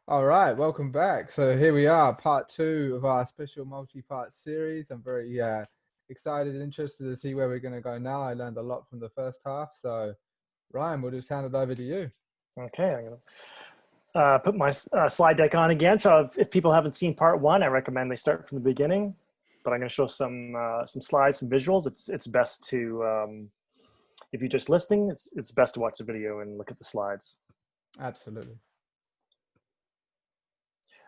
All right, welcome back. So here we are, part two of our special multi-part series. I'm very excited and interested to see where we're going to go now. I learned a lot from the first half. So Ryan, we'll just hand it over to you. Okay, I'm going to put my slide deck on again. So if people haven't seen part one, I recommend they start from the beginning. But I'm going to show some slides, some visuals. It's best to, if you're just listening, it's best to watch the video and look at the slides. Absolutely.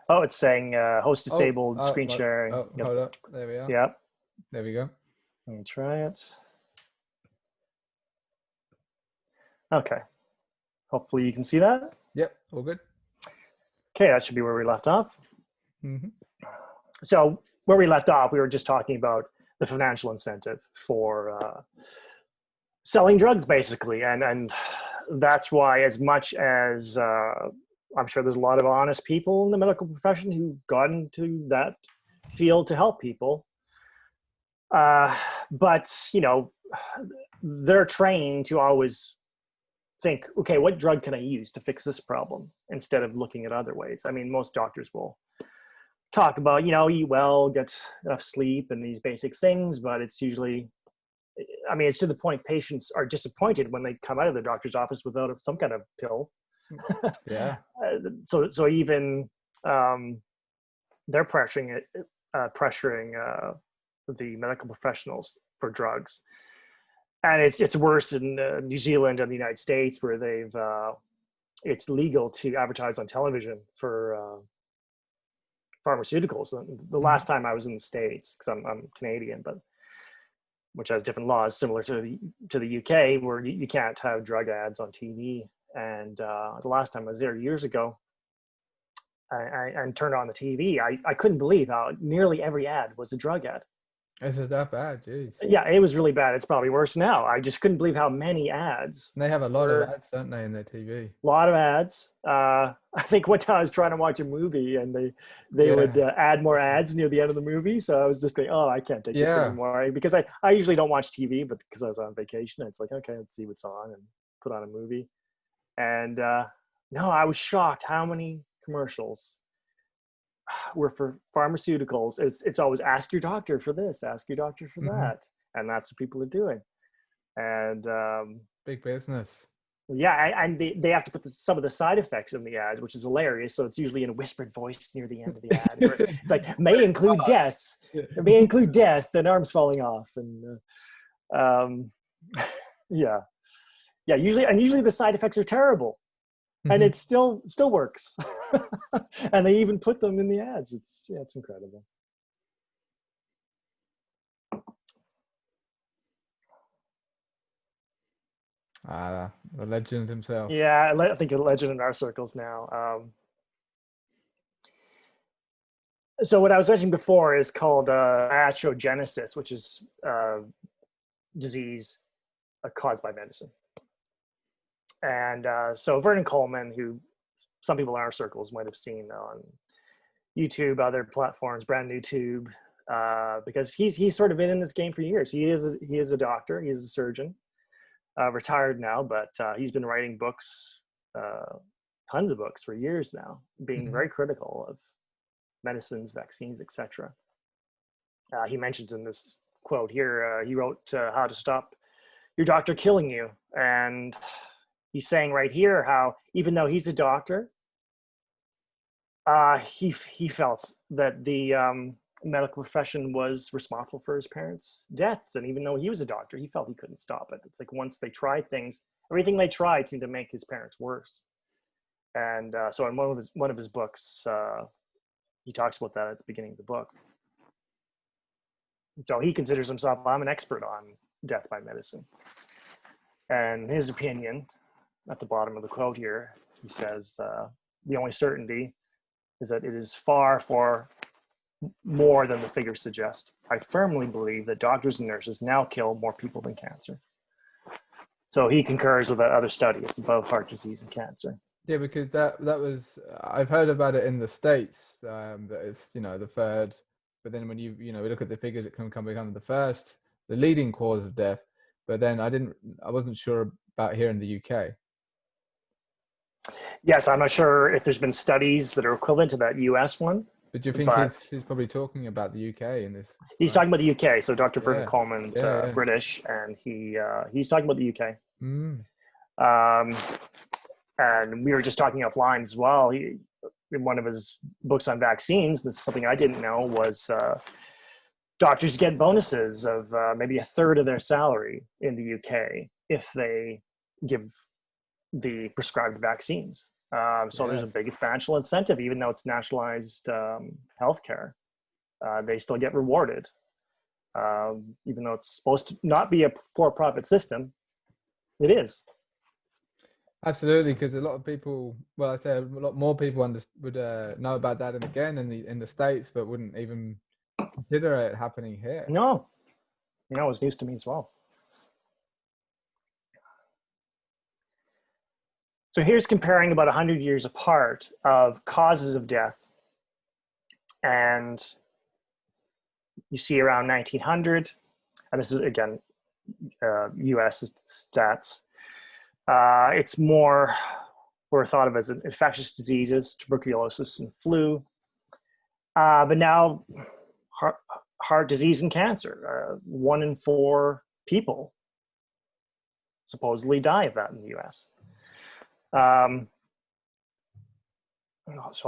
Oh, it's saying host disabled, screen sharing. Oh, yep. Hold up. There we are. Yep. There we go. Let me try it. Okay. Hopefully you can see that. Yep, all good. Okay, that should be where we left off. Mm-hmm. So where we left off, we were just talking about the financial incentive for selling drugs, basically. And that's why, as much as I'm sure there's a lot of honest people in the medical profession who got into that field to help people, but, you know, they're trained to always think, okay, what drug can I use to fix this problem, instead of looking at other ways. I mean, most doctors will talk about, you know, eat well, get enough sleep, and these basic things, but it's usually, I mean, it's to the point patients are disappointed when they come out of the doctor's office without some kind of pill. Yeah. So even they're pressuring the medical professionals for drugs. And it's worse in New Zealand and the United States, where it's legal to advertise on television for pharmaceuticals. The last time I was in the States, because I'm Canadian, but which has different laws similar to the UK, where you can't have drug ads on TV. And the last time I was there years ago, I turned on the TV. I couldn't believe how nearly every ad was a drug ad. Is it that bad? Jeez. Yeah, it was really bad. It's probably worse now. I just couldn't believe how many ads. They have a lot of ads, don't they, in their TV? A lot of ads. I think one time I was trying to watch a movie, and they would add more ads near the end of the movie. So I was just going, oh, I can't take this anymore. Because I usually don't watch TV, but because I was on vacation, it's like, okay, let's see what's on, and put on a movie. And no, I was shocked how many commercials were for pharmaceuticals. It's always ask your doctor for this, ask your doctor for that, and that's what people are doing. And big business. Yeah, and they have to put some of the side effects in the ads, which is hilarious. So it's usually in a whispered voice near the end of the ad. It's like, may include death, and arms falling off, and yeah. Usually the side effects are terrible. And it still works. And they even put them in the ads. It's incredible. The legend himself. Yeah, I think a legend in our circles now. So what I was mentioning before is called iatrogenesis, which is disease caused by medicine. And so Vernon Coleman, who some people in our circles might have seen on YouTube, other platforms, brand new tube, because he's sort of been in this game for years. He is a doctor. He is a surgeon, retired now, but he's been writing books, tons of books for years now, being very critical of medicines, vaccines, etc. He mentions in this quote here, he wrote How to Stop Your Doctor Killing You. And he's saying right here how, even though he's a doctor, he felt that the medical profession was responsible for his parents' deaths. And even though he was a doctor, he felt he couldn't stop it. It's like once they tried things, everything they tried seemed to make his parents worse. And so in one of his books, he talks about that at the beginning of the book. So he considers himself, I'm an expert on death by medicine. And his opinion, at the bottom of the quote here, he says, the only certainty is that it is far more than the figures suggest. I firmly believe that doctors and nurses now kill more people than cancer. So he concurs with that other study. It's above heart disease and cancer. Yeah, because that was, I've heard about it in the States, that it's, the third, but then when we look at the figures, it can become the first, the leading cause of death. But then I wasn't sure about here in the UK. Yes, I'm not sure if there's been studies that are equivalent to that US one, But do you think but he's probably talking about the UK in this, he's right? talking about the UK. So Dr. Vernon Yeah, Coleman's yeah, yeah. British, and he's talking about the UK. Mm. Um, and we were just talking offline as well. In one of his books on vaccines, this is something I didn't know, was doctors get bonuses of maybe a third of their salary in the UK if they give the prescribed vaccines. So there's Yeah, a big financial incentive, even though it's nationalized healthcare. They still get rewarded, even though it's supposed to not be a for-profit system. It is. absolutely. Because a lot of people, well, I say a lot more people would know about that in the States, but wouldn't even consider it happening here. No, it was news to me as well. So here's comparing about 100 years apart of causes of death. And you see around 1900, and this is, again, US stats. It's more were thought of as infectious diseases, tuberculosis and flu. But now heart disease and cancer, 1 in 4 people supposedly die of that in the US. So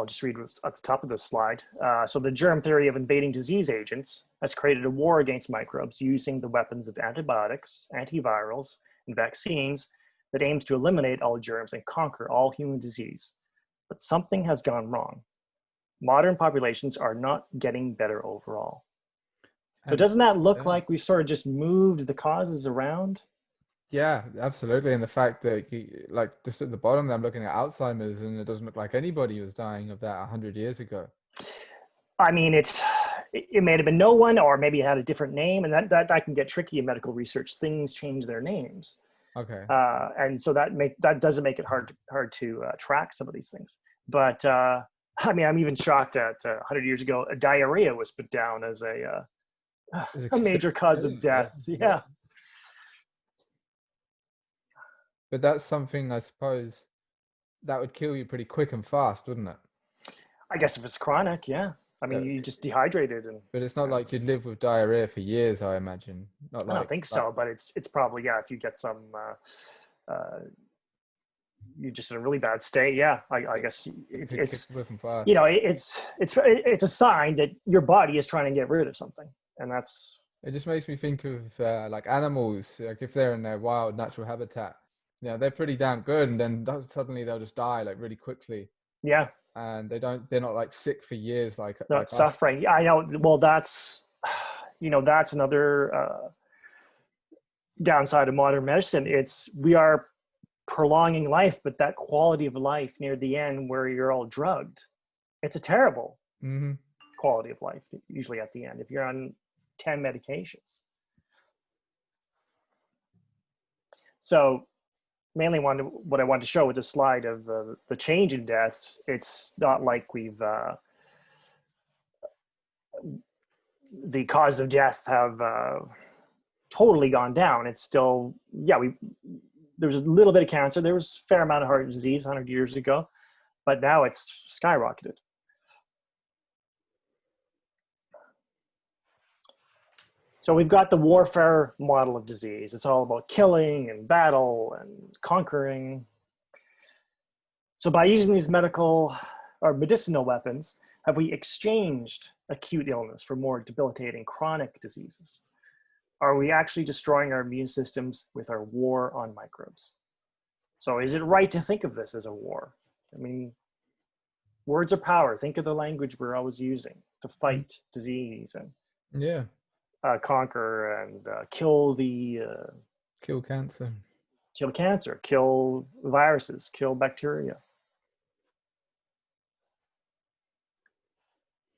I'll just read at the top of this slide. So the germ theory of invading disease agents has created a war against microbes using the weapons of antibiotics, antivirals, and vaccines that aims to eliminate all germs and conquer all human disease. But something has gone wrong. Modern populations are not getting better overall. So And doesn't that look yeah. like we've sort of just moved the causes around? Yeah, absolutely. And the fact that, like, just at the bottom, I'm looking at Alzheimer's, and it doesn't look like anybody was dying of that 100 years ago. I mean, it may have been no one, or maybe it had a different name, and that can get tricky in medical research. Things change their names, Okay. and so that doesn't make it hard to track some of these things. But I mean, I'm even shocked that 100 years ago, diarrhea was put down as a major cause of death. Yeah. But that's something, I suppose, that would kill you pretty quick and fast, wouldn't it? I guess if it's chronic, yeah. I mean, you just dehydrated, and But it's not like you'd live with diarrhea for years, I imagine. Not I don't like think so. But it's probably, yeah. If you get some, you're just in a really bad state. Yeah, I guess it's quick and fast. you know it's a sign that your body is trying to get rid of something, and that's. It just makes me think of like animals, like if they're in their wild natural habitat, they're pretty damn good, and then suddenly they'll just die like really quickly. Yeah. And they're not like sick for years like Not us. suffering. Yeah, I know. Well, that's that's another downside of modern medicine. We are prolonging life, but that quality of life near the end where you're all drugged, it's a terrible quality of life, usually at the end, if you're on 10 medications. So mainly what I wanted to show with this slide of the change in deaths, it's not like we've the cause of death have totally gone down. It's still, yeah, there was a little bit of cancer. There was a fair amount of heart disease 100 years ago, but now it's skyrocketed. So we've got the warfare model of disease. It's all about killing and battle and conquering. So by using these medical or medicinal weapons, have we exchanged acute illness for more debilitating chronic diseases? Are we actually destroying our immune systems with our war on microbes? So is it right to think of this as a war? I mean, words are power. Think of the language we're always using to fight disease and conquer and kill cancer, kill viruses, kill bacteria.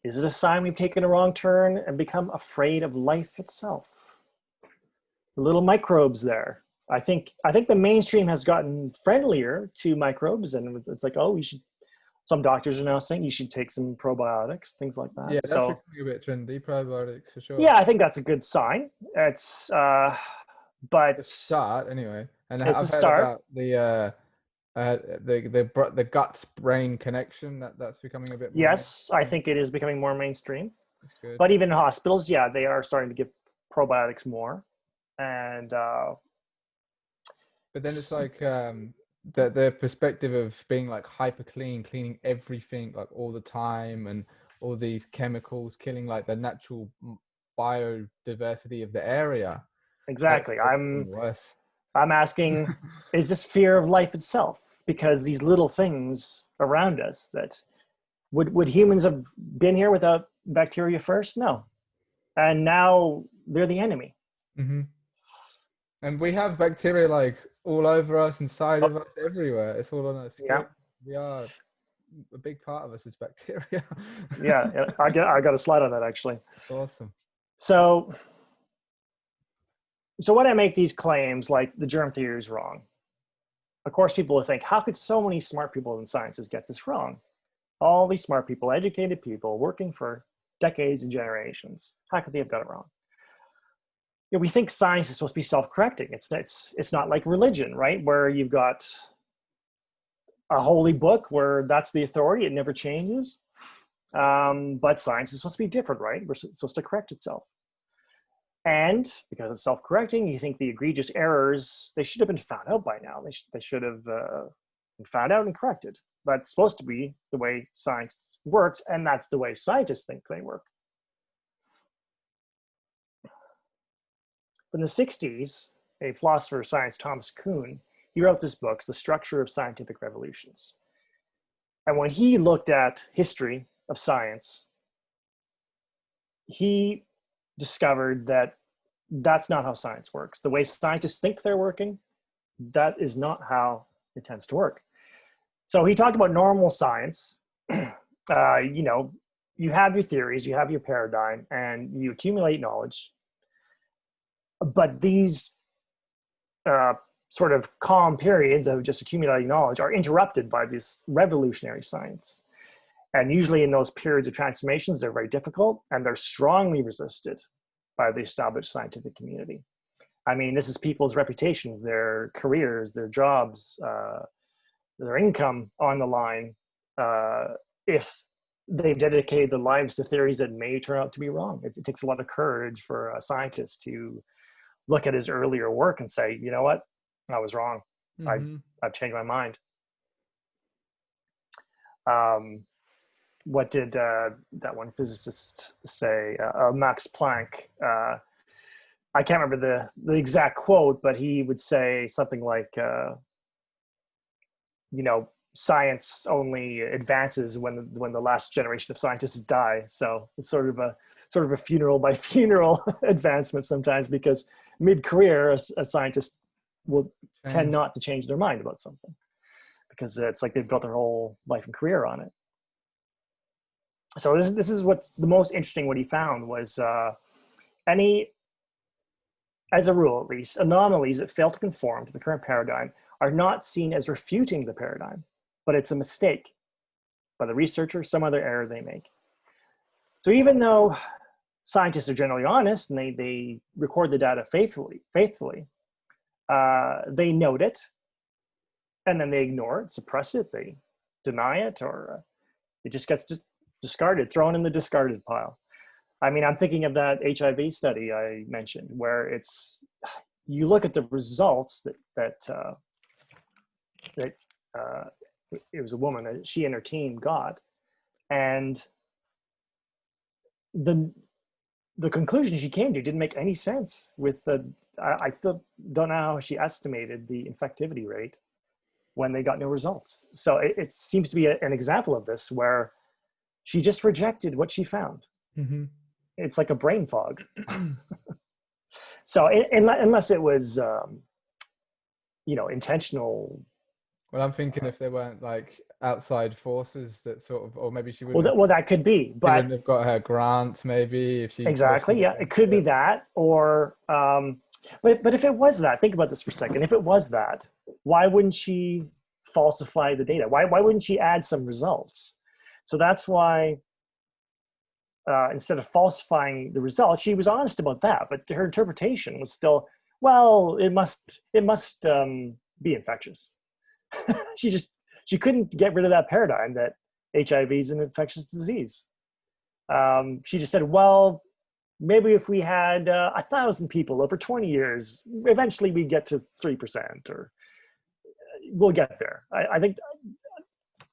Is it a sign we've taken a wrong turn and become afraid of life itself? The little microbes there. I think the mainstream has gotten friendlier to microbes, and it's like, oh, some doctors are now saying you should take some probiotics, things like that. Yeah, that's becoming a bit trendy, probiotics for sure. Yeah, I think that's a good sign. It's but it's a start anyway. And it's I've a heard start. about the gut brain connection that's becoming a bit more Yes, I mainstream. think it is becoming more mainstream. That's good. But even in hospitals, yeah, they are starting to give probiotics more. And But then it's like the perspective of being like hyper clean, cleaning everything like all the time, and all these chemicals killing like the natural biodiversity of the area. exactly, That's even worse. I'm asking, is this fear of life itself? Because these little things around us that would humans have been here without bacteria first? No. And now they're the enemy. Hmm. And we have bacteria like all over us, inside of us, everywhere. It's all on our skin. Yeah. We are a big part of us is bacteria. Yeah. I got a slide on that actually. That's awesome. So when I make these claims like the germ theory is wrong, of course people will think, how could so many smart people in sciences get this wrong? All these smart people, educated people working for decades and generations, how could they have got it wrong? You know, we think science is supposed to be self-correcting. It's not like religion, right? Where you've got a holy book where that's the authority, it never changes. But science is supposed to be different, right? We're supposed to correct itself. And because it's self-correcting, you think the egregious errors, they should have been found out by now. They should have been found out and corrected. That's supposed to be the way science works, and that's the way scientists think they work. In the 60s, a philosopher of science, Thomas Kuhn, he wrote this book, The Structure of Scientific Revolutions. And when he looked at history of science, he discovered that that's not how science works. The way scientists think they're working, that is not how it tends to work. So he talked about normal science. You know, you have your theories, you have your paradigm, and you accumulate knowledge. But these sort of calm periods of just accumulating knowledge are interrupted by this revolutionary science. And usually in those periods of transformations, they're very difficult and they're strongly resisted by the established scientific community. I mean, this is people's reputations, their careers, their jobs, their income on the line, if they've dedicated their lives to theories that may turn out to be wrong. It takes a lot of courage for a scientist to look at his earlier work and say, you know what, I was wrong. Mm-hmm. I've changed my mind. What did that one physicist say? Max Planck. I can't remember the exact quote, but he would say something like, you know, science only advances when the last generation of scientists die. So it's sort of a funeral by funeral advancement sometimes, because mid-career a scientist will tend not to change their mind about something because it's like they've built their whole life and career on it. So this is what's the most interesting. What he found was as a rule at least, anomalies that fail to conform to the current paradigm are not seen as refuting the paradigm, but it's a mistake by the researcher, some other error they make. So even though scientists are generally honest and they record the data faithfully, they note it and then they ignore it, suppress it, they deny it, or it just gets discarded, thrown in the discarded pile. I mean, I'm thinking of that HIV study I mentioned, where you look at the results that it was a woman that she and her team got, and the conclusion she came to didn't make any sense with I still don't know how she estimated the infectivity rate when they got no results. So it seems to be an example of this where she just rejected what she found. Mm-hmm. It's like a brain fog. So unless it was, you know, intentional. Well, I'm thinking if there weren't like outside forces that sort of, or maybe she wouldn't. Well, that could be, but she wouldn't have got her grant. Maybe if she exactly, yeah, it could be that, or but if it was that, think about this for a second. If it was that, why wouldn't she falsify the data? Why wouldn't she add some results? So that's why. Instead of falsifying the results, she was honest about that, but her interpretation was still, well, it must be infectious. She couldn't get rid of that paradigm that HIV is an infectious disease. She just said, well, maybe if we had 1,000 people over 20 years, eventually we get to 3%, or we'll get there. I think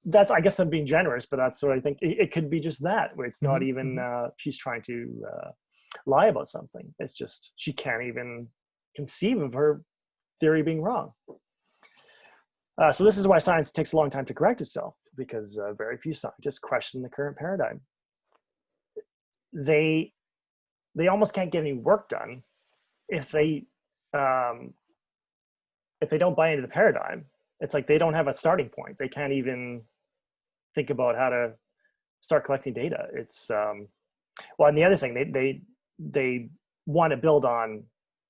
that's, I guess I'm being generous, but that's what I think. It could be just that, where it's not even, she's trying to lie about something. It's just, she can't even conceive of her theory being wrong. So this is why science takes a long time to correct itself, because very few scientists question the current paradigm. They almost can't get any work done if they don't buy into the paradigm. It's like they don't have a starting point. They can't even think about how to start collecting data. It's well, and the other thing, they want to build on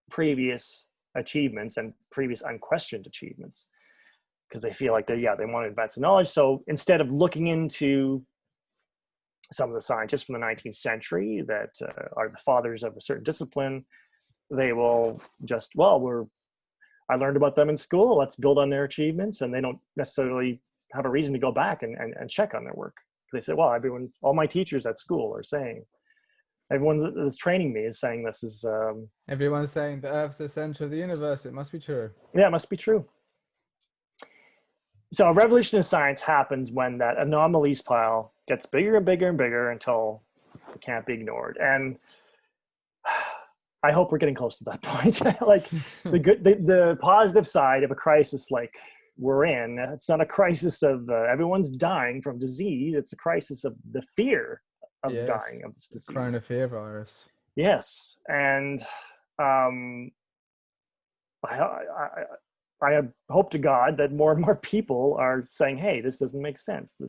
previous achievements and previous unquestioned achievements, because they feel like they want to advance the knowledge. So instead of looking into some of the scientists from the 19th century that are the fathers of a certain discipline, they will just, I learned about them in school, let's build on their achievements. And they don't necessarily have a reason to go back and check on their work. They say, well, all my teachers at school are saying, everyone that's training me is saying this is... Everyone's saying the Earth's the center of the universe. It must be true. Yeah, it must be true. So a revolution in science happens when that anomalies pile gets bigger and bigger and bigger until it can't be ignored. And I hope we're getting close to that point. Like the positive side of a crisis like we're in, it's not a crisis of everyone's dying from disease. It's a crisis of the fear of dying of this disease. Corona fear virus. Yes. And I hope to God that more and more people are saying, hey, this doesn't make sense.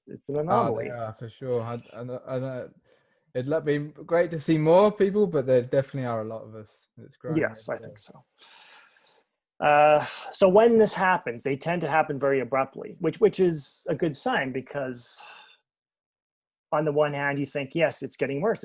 It's an anomaly. Yeah, for sure. I it'd be great to see more people, but there definitely are a lot of us. It's great. Yes, I think so. So when this happens, they tend to happen very abruptly, which is a good sign, because on the one hand, you think, yes, it's getting worse,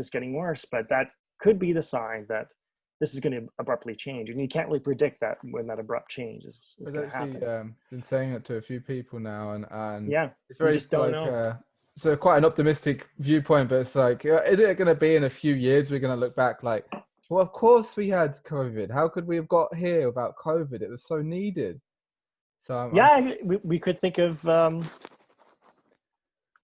but that could be the sign that this is going to abruptly change, and you can't really predict that when that abrupt change is going to happen. I've been saying it to a few people now, and yeah, it's very just don't know. So quite an optimistic viewpoint, but it's like, is it going to be in a few years we're going to look back like, well, of course we had COVID. How could we have got here without COVID? It was so needed. So we could think of some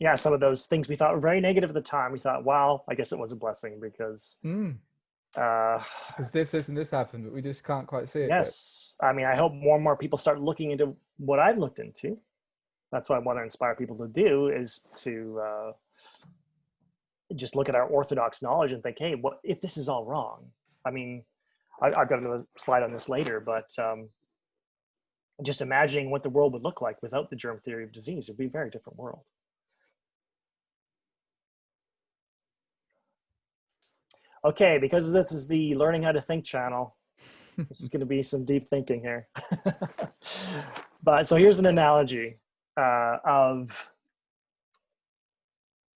of those things we thought were very negative at the time. We thought, wow, I guess it was a blessing, because this happened, but we just can't quite see it. Yes. I mean, I hope more and more people start looking into what I've looked into. That's what I want to inspire people to do, is to just look at our orthodox knowledge and think, hey, what if this is all wrong? I mean, I've got another slide on this later, but just imagining what the world would look like without the germ theory of disease, it would be a very different world. Okay, because this is the Learning How to Think channel, this is going to be some deep thinking here. But so here's an analogy of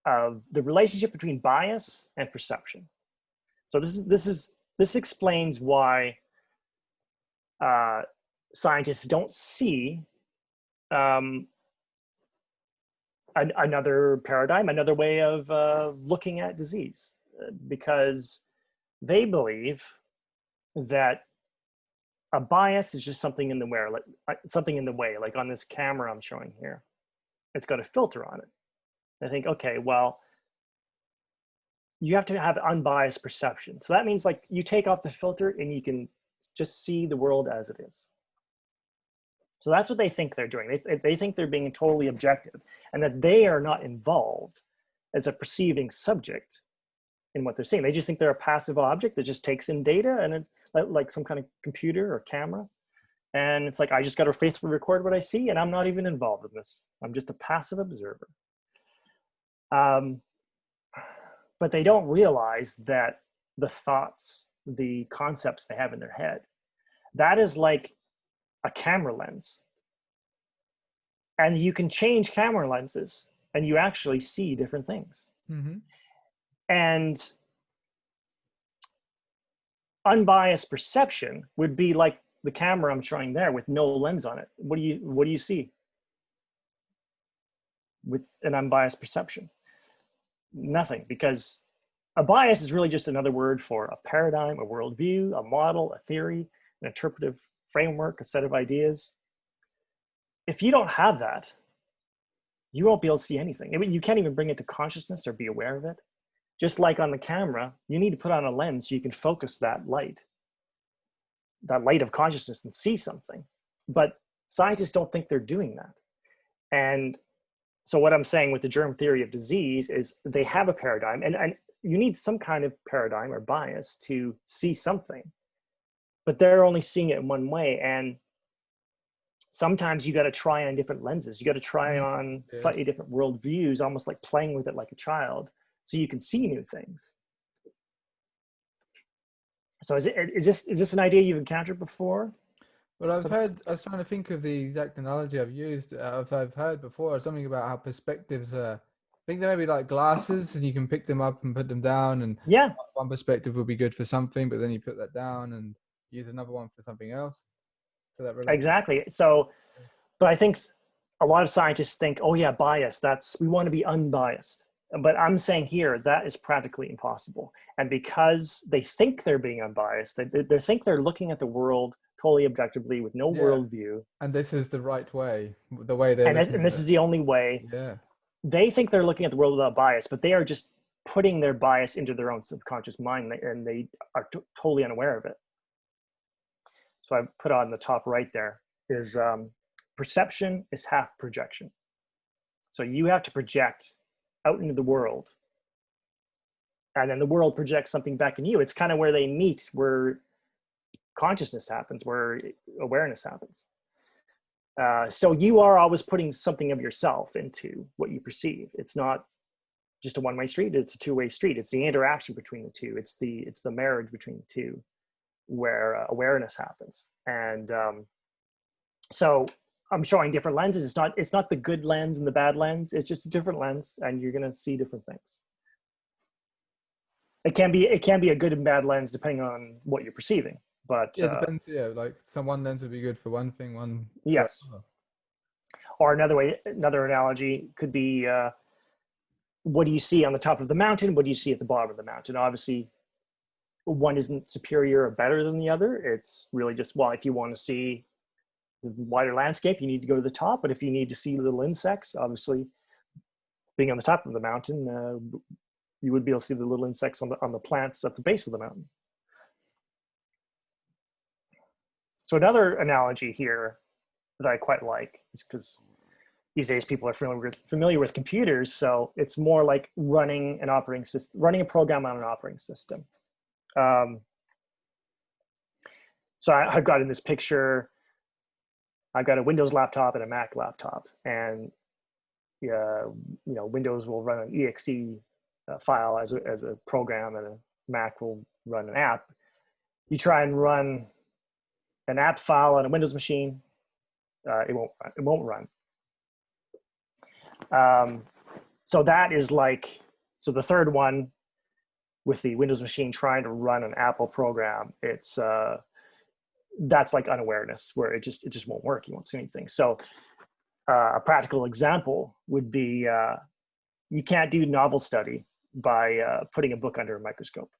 the relationship between bias and perception. So this explains why scientists don't see another paradigm, another way of looking at disease, because they believe that a bias is just something in the way, like on this camera I'm showing here. It's got a filter on it. I think, okay, well, you have to have unbiased perception. So that means like you take off the filter and you can just see the world as it is. So that's what they think they're doing. They think they're being totally objective, and that they are not involved as a perceiving subject in what they're seeing. They just think they're a passive object that just takes in data, and it, like some kind of computer or camera. And it's like, I just got to faithfully record what I see, and I'm not even involved in this. I'm just a passive observer. But they don't realize that the thoughts, the concepts they have in their head, that is like a camera lens. And you can change camera lenses and you actually see different things. Mm-hmm. And unbiased perception would be like the camera I'm showing there with no lens on it. What do you see? with an unbiased perception? Nothing, because a bias is really just another word for a paradigm, a worldview, a model, a theory, an interpretive framework, a set of ideas. If you don't have that, you won't be able to see anything. I mean, you can't even bring it to consciousness or be aware of it. Just like on the camera, you need to put on a lens so you can focus that light of consciousness, and see something. But scientists don't think they're doing that. And so what I'm saying with the germ theory of disease is they have a paradigm, and you need some kind of paradigm or bias to see something, but they're only seeing it in one way. And sometimes you got to try on different lenses. You got to try on slightly different worldviews, almost like playing with it like a child, so you can see new things. So is this an idea you've encountered before? Well, I was trying to think of the exact analogy I've used. I've heard before something about how perspectives I think they may be like glasses, and you can pick them up and put them down, and yeah, one perspective will be good for something, but then you put that down and use another one for something else. So that relates. Exactly. So, but I think a lot of scientists think, oh yeah, bias, we want to be unbiased. But I'm saying here that is practically impossible. And because they think they're being unbiased, they think they're looking at the world totally objectively with no worldview. And this is the right way, the way they're and this is the only way. Yeah. They think they're looking at the world without bias, but they are just putting their bias into their own subconscious mind, and they are totally unaware of it. So I put on the top right there is perception is half projection. So you have to project out into the world, and then the world projects something back in you. It's kind of where they meet, where consciousness happens, where awareness happens. So you are always putting something of yourself into what you perceive. It's not just a one-way street, it's a two-way street. It's the interaction between the two. It's the marriage between the two, where awareness happens. And so I'm showing different lenses. It's not the good lens and the bad lens. It's just a different lens, and you're going to see different things. It can be a good and bad lens depending on what you're perceiving. But it depends. Yeah, like one lens would be good for one thing. One. Yes. Or another analogy could be, what do you see on the top of the mountain? What do you see at the bottom of the mountain? Obviously, one isn't superior or better than the other. It's really just, well, if you want to see the wider landscape, you need to go to the top. But if you need to see little insects, obviously, being on the top of the mountain, you would be able to see the little insects on the plants at the base of the mountain. So another analogy here that I quite like is because these days people are familiar with computers, so it's more like running an operating system, running a program on an operating system. So I've got in this picture, I've got a Windows laptop and a Mac laptop, and Windows will run an exe file as a program, and a Mac will run an app. You try and run an app file on a Windows machine, it won't run. So that is like, so the third one with the Windows machine trying to run an Apple program, that's like unawareness, where it just won't work. You won't see anything. So a practical example would be, you can't do novel study by putting a book under a microscope.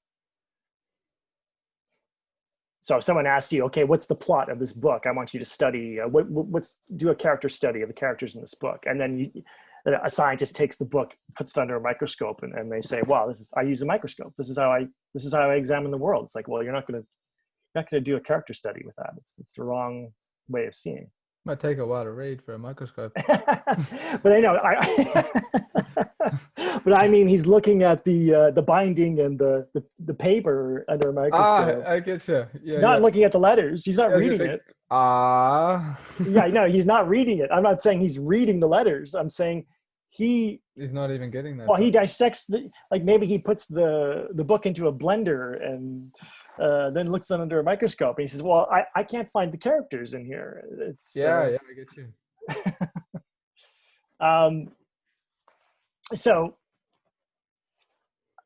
So if someone asks you, okay, what's the plot of this book? I want you to study, do a character study of the characters in this book. And then a scientist takes the book, puts it under a microscope, and they say, wow, I use a microscope. This is how I examine the world. It's like, well, you're not going to do a character study with that. It's the wrong way of seeing. Might take a while to read for a microscope. But I know, but I mean, he's looking at the binding and the paper under a microscope. I get you. Yeah, not looking at the letters. He's not reading it. Yeah, no, he's not reading it. I'm not saying he's reading the letters. I'm saying he's not even getting that. Well, he dissects maybe he puts the book into a blender and then looks under a microscope, and he says, well, I can't find the characters in here. I get you. So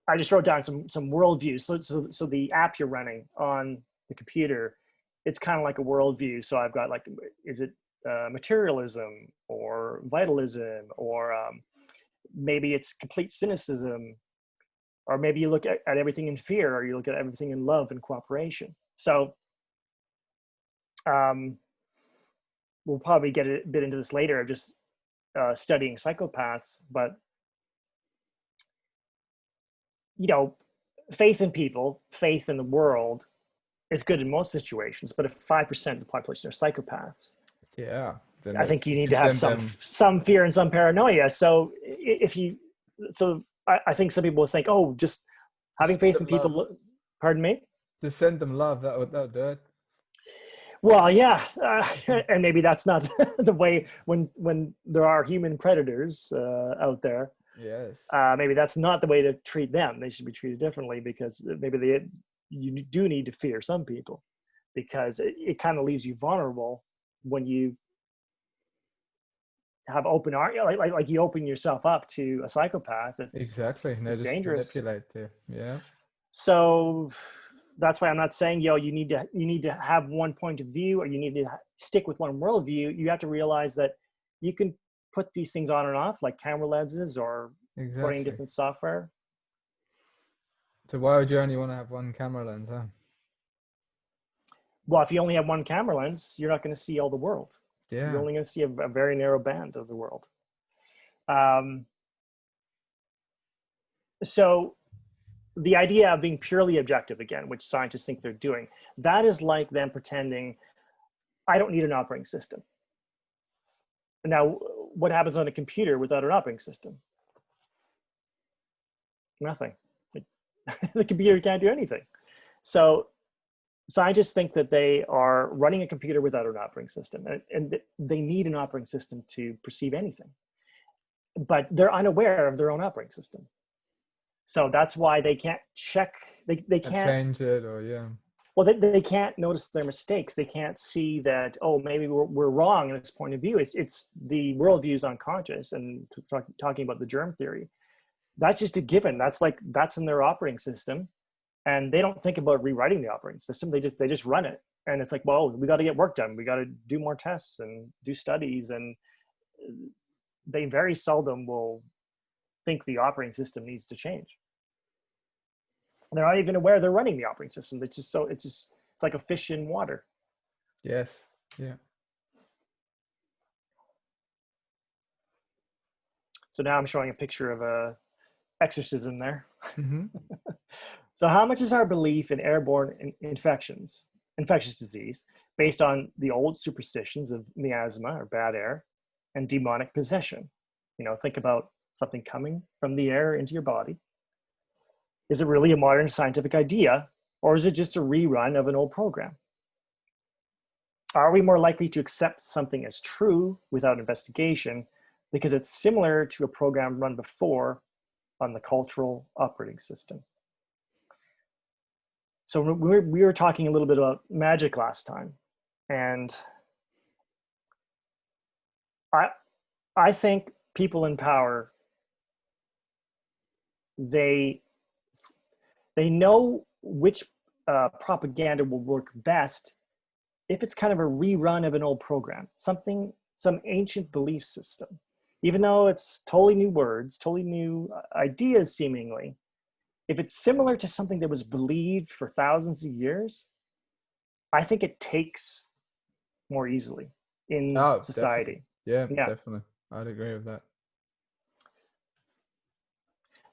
I just wrote down some worldviews. So the app you're running on the computer, it's kind of like a worldview. So I've got like, is it materialism or vitalism, or maybe it's complete cynicism, or maybe you look at everything in fear, or you look at everything in love and cooperation. So we'll probably get a bit into this later of just studying psychopaths, but you know, faith in people, faith in the world is good in most situations. But if 5% of the population are psychopaths, Yeah, then I think you need can to have send some fear and some paranoia. So I think some people will think, oh, just having faith in people. Pardon me? Just send them love. That'll do it. Well, yeah, and maybe that's not the way when there are human predators out there. Yes. Maybe that's not the way to treat them. They should be treated differently, because maybe you do need to fear some people, because it kind of leaves you vulnerable when you have open art, like you open yourself up to a psychopath. Exactly. It's dangerous. Manipulate too. Yeah. So that's why I'm not saying, you need to have one point of view, or you need to stick with one worldview. You have to realize that you can put these things on and off, like camera lenses or running different software. So why would you only want to have one camera lens, huh? Well, if you only have one camera lens, you're not going to see all the world. Yeah. You're only going to see a very narrow band of the world. So the idea of being purely objective, again, which scientists think they're doing, that is like them pretending, I don't need an operating system. Now, what happens on a computer without an operating system? Nothing. The computer can't do anything. So scientists think that they are running a computer without an operating system, and they need an operating system to perceive anything. But they're unaware of their own operating system. So that's why they can't check, they can't change it, or yeah. Well, they can't notice their mistakes. They can't see that, oh, maybe we're wrong in this point of view. It's the worldview is unconscious, and talking about the germ theory, that's just a given. That's in their operating system, and they don't think about rewriting the operating system. They just run it, and it's like, well, we got to get work done. We got to do more tests and do studies, and they very seldom will think the operating system needs to change. They're not even aware they're running the operating system. It's like a fish in water. Yes. Yeah. So now I'm showing a picture of a exorcism there. Mm-hmm. So how much is our belief in airborne infectious disease, based on the old superstitions of miasma, or bad air, and demonic possession? Think about something coming from the air into your body. Is it really a modern scientific idea, or is it just a rerun of an old program? Are we more likely to accept something as true without investigation because it's similar to a program run before on the cultural operating system? So we were talking a little bit about magic last time, and I think people in power, they know which propaganda will work best if it's kind of a rerun of an old program, some ancient belief system. Even though it's totally new words, totally new ideas seemingly, if it's similar to something that was believed for thousands of years, I think it takes more easily in society. Definitely. Yeah, definitely. I'd agree with that.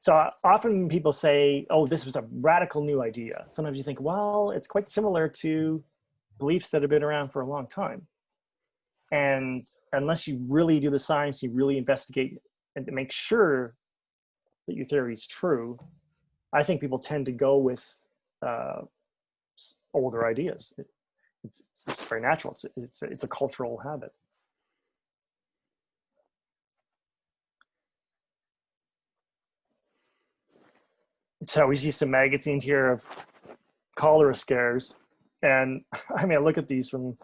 So often people say, oh, this was a radical new idea. Sometimes you think, well, it's quite similar to beliefs that have been around for a long time. And unless you really do the science, you really investigate and to make sure that your theory is true, I think people tend to go with older ideas. It's very natural. It's a cultural habit. So we see some magazines here of cholera scares. And I mean, I look at these from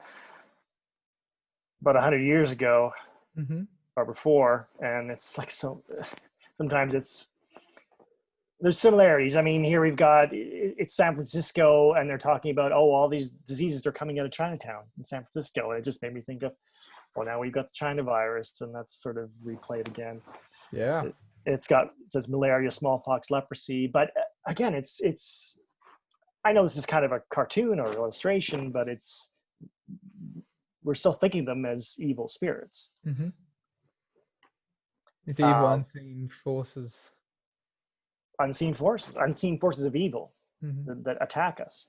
about 100 years ago, mm-hmm. or before, and it's like, so sometimes there's similarities. I mean, here we've got, it's San Francisco, and they're talking about, oh, all these diseases are coming out of Chinatown in San Francisco. And it just made me think of Well, now we've got the China virus, and that's sort of replayed again. Yeah. It says malaria, smallpox, leprosy, but again, it's. I know this is kind of a cartoon or illustration, but we're still thinking of them as evil spirits. Mm-hmm. It's evil, unseen forces. Unseen forces of evil that attack us.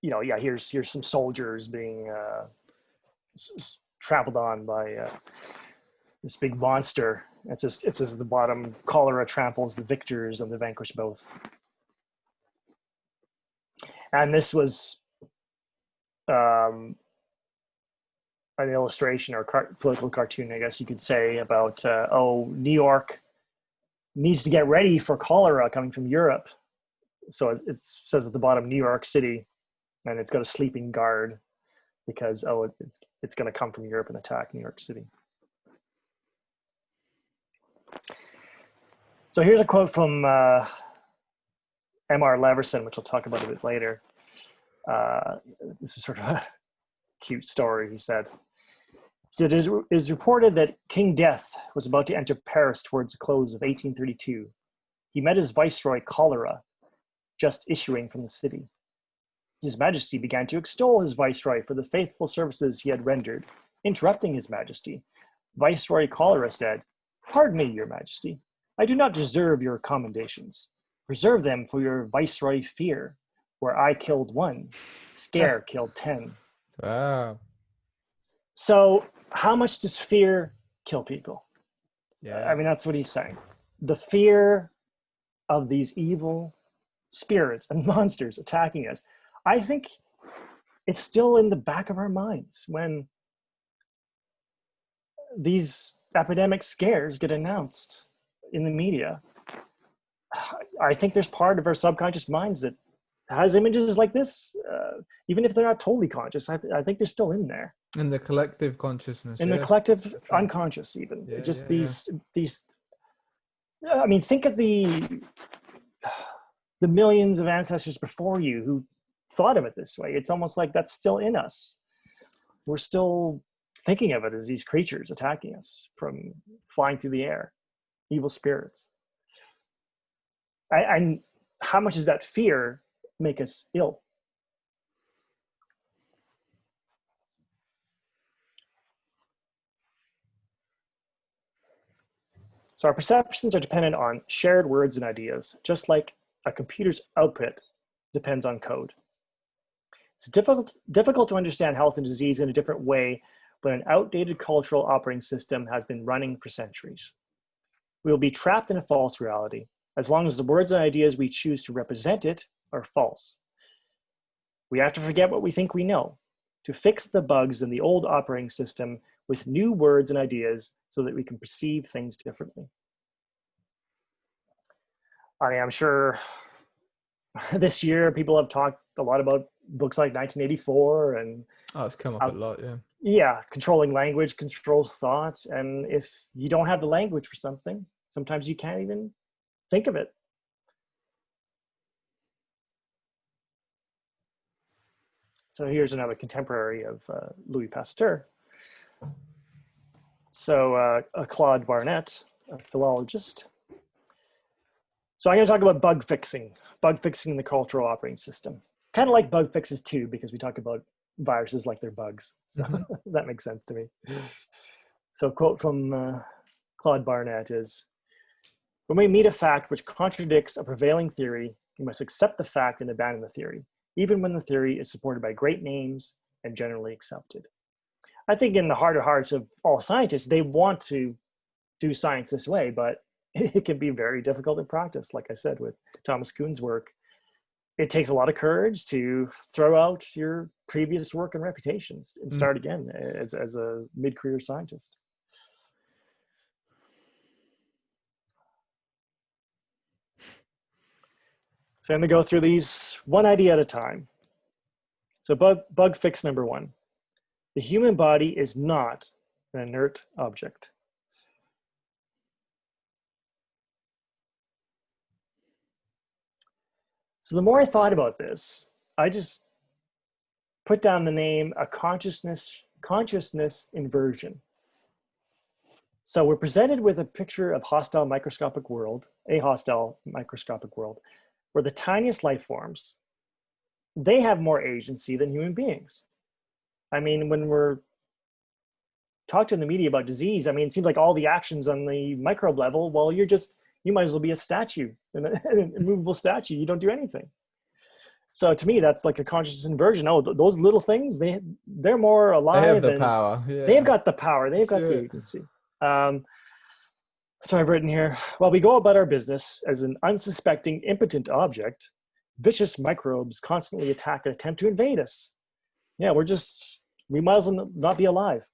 Here's some soldiers being trampled on by this big monster. It says at the bottom, cholera tramples the victors and the vanquished both. And this was an illustration or political cartoon, I guess you could say, about, New York needs to get ready for cholera coming from Europe. So it says at the bottom, New York City, and it's got a sleeping guard because, it's going to come from Europe and attack New York City. So here's a quote from M.R. Leverson, which I'll talk about a bit later. This is sort of a cute story, he said. So it is reported that King Death was about to enter Paris towards the close of 1832. He met his viceroy, Cholera, just issuing from the city. His Majesty began to extol his viceroy for the faithful services he had rendered. Interrupting his Majesty, Viceroy Cholera said, "Pardon me, your Majesty. I do not deserve your commendations. Reserve them for your Viceroy Fear, where I killed 1, Scare killed 10. Wow. So how much does fear kill people? Yeah. I mean, that's what he's saying. The fear of these evil spirits and monsters attacking us. I think it's still in the back of our minds when these epidemic scares get announced in the media. I think there's part of our subconscious minds that has images like this, even if they're not totally conscious. I think they're still in there. In the collective consciousness. In the collective unconscious, even. Yeah, Just these. I mean, think of the millions of ancestors before you who thought of it this way. It's almost like that's still in us. We're still thinking of it as these creatures attacking us from flying through the air, evil spirits. And how much does that fear make us ill? So our perceptions are dependent on shared words and ideas, just like a computer's output depends on code. It's difficult to understand health and disease in a different way when an outdated cultural operating system has been running for centuries. We will be trapped in a false reality as long as the words and ideas we choose to represent it are false. We have to forget what we think we know to fix the bugs in the old operating system with new words and ideas so that we can perceive things differently. I mean, I'm sure this year people have talked a lot about books like 1984 and it's come up a lot. Yeah, controlling language controls thought, and if you don't have the language for something, sometimes you can't even think of it. So here's another contemporary of Louis Pasteur. So Claude Barnett, a philologist. So I'm going to talk about bug fixing in the cultural operating system. Kind of like bug fixes too, because we talk about viruses like they're bugs. So that makes sense to me. So a quote from Claude Barnett is, "When we meet a fact which contradicts a prevailing theory, we must accept the fact and abandon the theory, even when the theory is supported by great names and generally accepted." I think in the heart of hearts of all scientists, they want to do science this way, but it can be very difficult in practice. Like I said, with Thomas Kuhn's work, it takes a lot of courage to throw out your previous work and reputations and start again as a mid-career scientist. So I'm going to go through these one idea at a time. So bug fix number 1. The human body is not an inert object. So the more I thought about this, I just put down the name a consciousness inversion. So we're presented with a picture of a hostile microscopic world, where the tiniest life forms, they have more agency than human beings. I mean, when we're talking in the media about disease, I mean, it seems like all the actions on the microbe level, well, you might as well be a statue, an immovable statue. You don't do anything. So to me, that's like a consciousness inversion. Oh, those little things, they're more alive. They have the and power. Yeah. they've got the power. They've got the agency. So I've written here, while we go about our business as an unsuspecting, impotent object, vicious microbes constantly attack and attempt to invade us. Yeah, we might as well not be alive.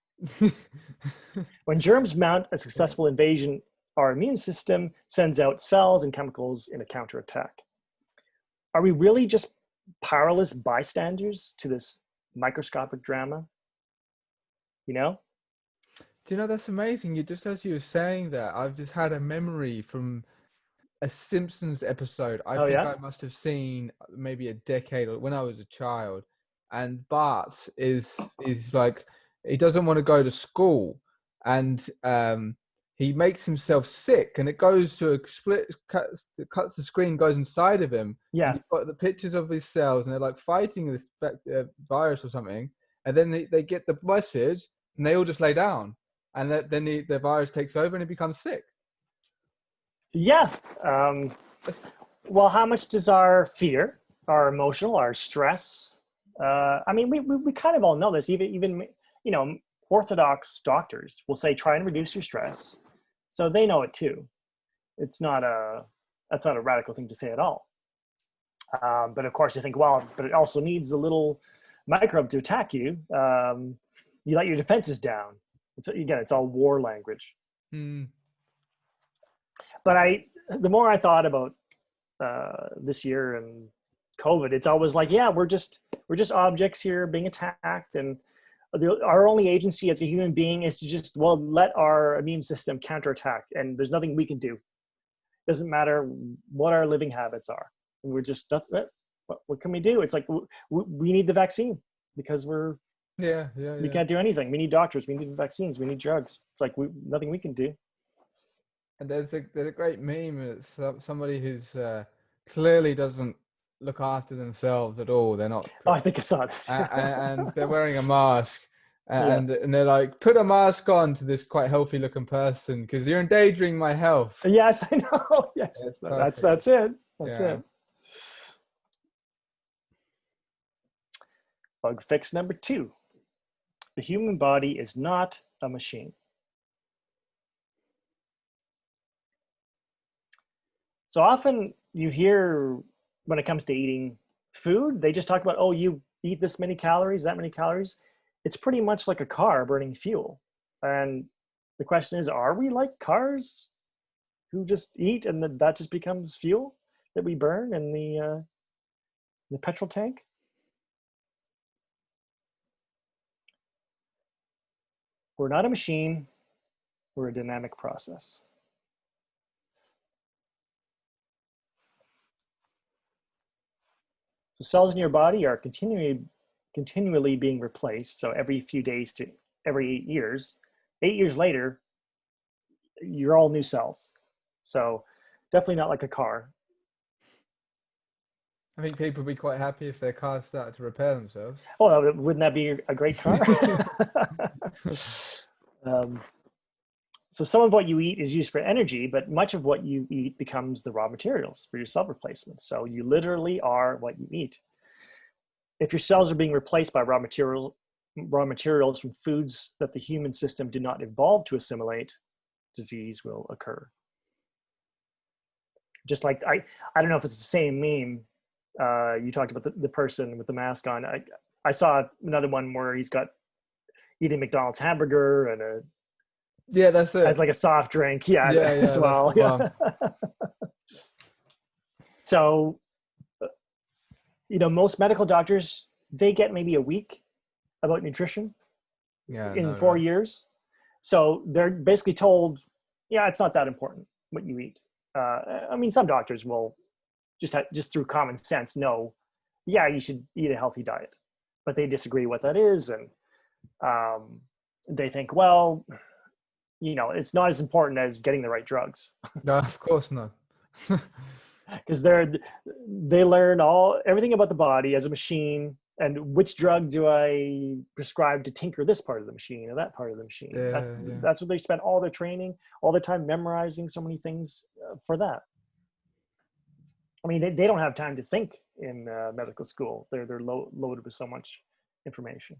When germs mount a successful invasion, our immune system sends out cells and chemicals in a counterattack. Are we really just powerless bystanders to this microscopic drama? You know? Do you know, that's amazing. As you were saying that, I've just had a memory from a Simpsons episode. I think I must have seen maybe a decade or when I was a child. And Bart is like, he doesn't want to go to school, and he makes himself sick, and it goes to a split, cuts the screen, goes inside of him. Yeah. And you've got the pictures of his cells, and they're like fighting this virus or something. And then they get the message, and they all just lay down. And then the virus takes over and it becomes sick. Yeah. Well, how much does our fear, our emotional, our stress, I mean, we kind of all know this. Even orthodox doctors will say, try and reduce your stress. So they know it too. That's not a radical thing to say at all. But of course you think, well, but it also needs a little microbe to attack you. You let your defenses down. It's all war language. But the more I thought about this year and COVID, it's always like, yeah, we're just objects here being attacked, and our only agency as a human being is to just, well, let our immune system counterattack, and there's nothing we can do. Doesn't matter what our living habits are. We're just, what can we do? It's like we need the vaccine because we can't do anything. We need doctors. We need vaccines. We need drugs. It's like nothing we can do. And there's a great meme. It's somebody who's clearly doesn't look after themselves at all. They're not. Oh, I think I saw this. And they're wearing a mask. And they're like, put a mask on to this quite healthy looking person because you're endangering my health. Yes, I know. Yes, that's it. That's it. Bug fix number 2. The human body is not a machine. So often you hear when it comes to eating food, they just talk about, oh, you eat this many calories, that many calories. It's pretty much like a car burning fuel. And the question is, are we like cars who just eat and that just becomes fuel that we burn in the petrol tank? We're not a machine, we're a dynamic process. So cells in your body are continually being replaced. So every few days to every 8 years. 8 years later, you're all new cells. So definitely not like a car. I think people would be quite happy if their cars started to repair themselves. Oh, wouldn't that be a great car? So some of what you eat is used for energy, but much of what you eat becomes the raw materials for your cell replacement. So you literally are what you eat. If your cells are being replaced by raw materials from foods that the human system did not evolve to assimilate, disease will occur. Just like, I don't know if it's the same meme. You talked about the person with the mask on. I saw another one where he's got eating McDonald's hamburger and that's it. As like a soft drink, as well. So, most medical doctors, they get maybe a week about nutrition in 4 years. So they're basically told, it's not that important what you eat. I mean, some doctors will just through common sense know, you should eat a healthy diet. but they disagree what that is. And they think, well, it's not as important as getting the right drugs. No, of course not. Because they learn everything about the body as a machine, and which drug do I prescribe to tinker this part of the machine or that part of the machine. That's what they spend all their training, all their time memorizing so many things for that. I mean, they don't have time to think in medical school. They're loaded with so much information.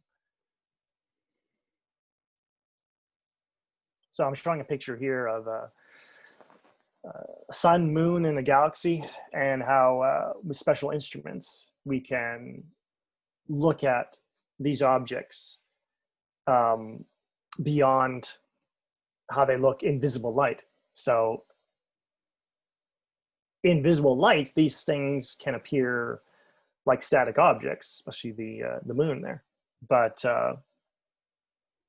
So I'm showing a picture here of a sun, moon, and a galaxy, and how with special instruments we can look at these objects beyond how they look in visible light. So in visible light, these things can appear like static objects, especially the moon there. But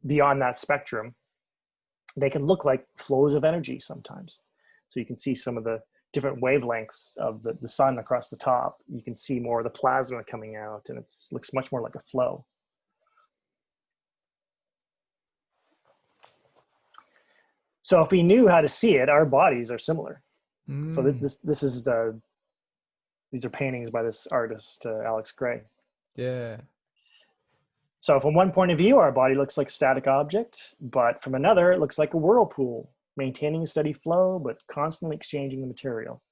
beyond that spectrum, they can look like flows of energy sometimes. So you can see some of the different wavelengths of the sun across the top. You can see more of the plasma coming out, and it looks much more like a flow. So if we knew how to see it, our bodies are similar. So this is these are paintings by this artist, Alex Gray. Yeah. So from one point of view, our body looks like a static object, but from another, it looks like a whirlpool, maintaining a steady flow, but constantly exchanging the material.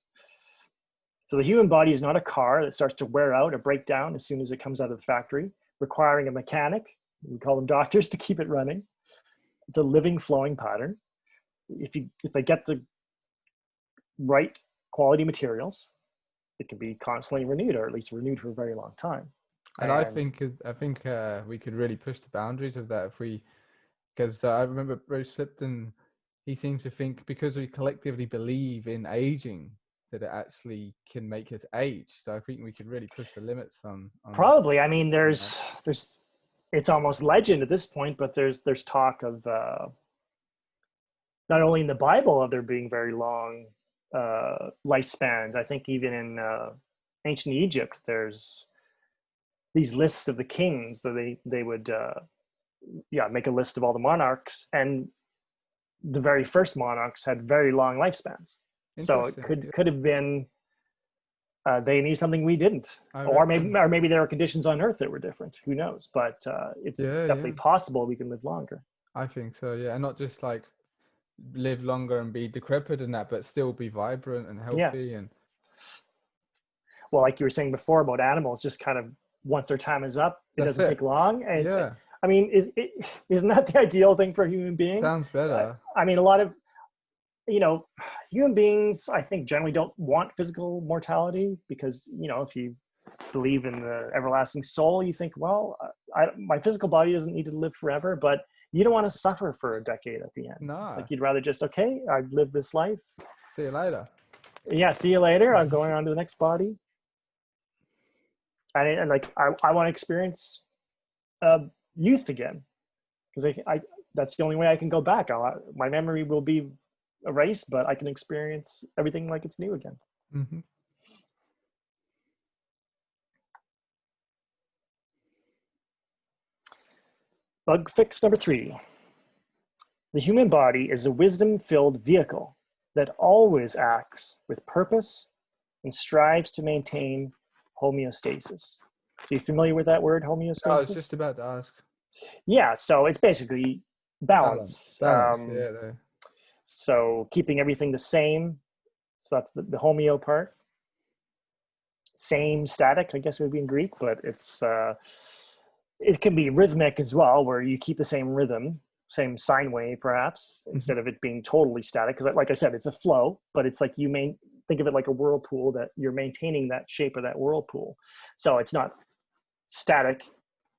So the human body is not a car that starts to wear out or break down as soon as it comes out of the factory, requiring a mechanic, we call them doctors, to keep it running. It's a living, flowing pattern. If they get the right quality materials, it can be constantly renewed, or at least renewed for a very long time. And I think we could really push the boundaries of that because I remember Bruce Lipton, he seems to think because we collectively believe in aging that it actually can make us age. So I think we could really push the limits on probably. I mean, there's it's almost legend at this point, but there's talk of not only in the Bible of there being very long lifespans. I think even in ancient Egypt, there's these lists of the kings that they would make a list of all the monarchs, and the very first monarchs had very long lifespans. So it could have been they knew something we didn't, or maybe there were conditions on Earth that were different. Who knows? But it's definitely possible we can live longer. I think so, yeah, and not just like live longer and be decrepit and that, but still be vibrant and healthy. Yes. And well, like you were saying before about animals, just kind of once their time is up, it doesn't take long. And I mean, isn't that the ideal thing for a human being? Sounds better. I mean, a lot of, human beings, I think, generally don't want physical mortality because, if you believe in the everlasting soul, you think, well, my physical body doesn't need to live forever, but you don't want to suffer for a decade at the end. No. It's like you'd rather just, okay, I've lived this life. See you later. Yeah, see you later. I'm going on to the next body. And like, I want to experience youth again, because that's the only way I can go back. My memory will be erased, but I can experience everything like it's new again. Mm-hmm. Bug fix number 3. The human body is a wisdom-filled vehicle that always acts with purpose and strives to maintain homeostasis. Are you familiar with that word, homeostasis? I was just about to ask. Yeah, so it's basically balance. Yeah. So keeping everything the same. So that's the homeo part. Same, static, I guess it would be in Greek, but it can be rhythmic as well, where you keep the same rhythm, same sine wave perhaps, instead of it being totally static. Because like I said, it's a flow, but it's like think of it like a whirlpool, that you're maintaining that shape of that whirlpool. So it's not static,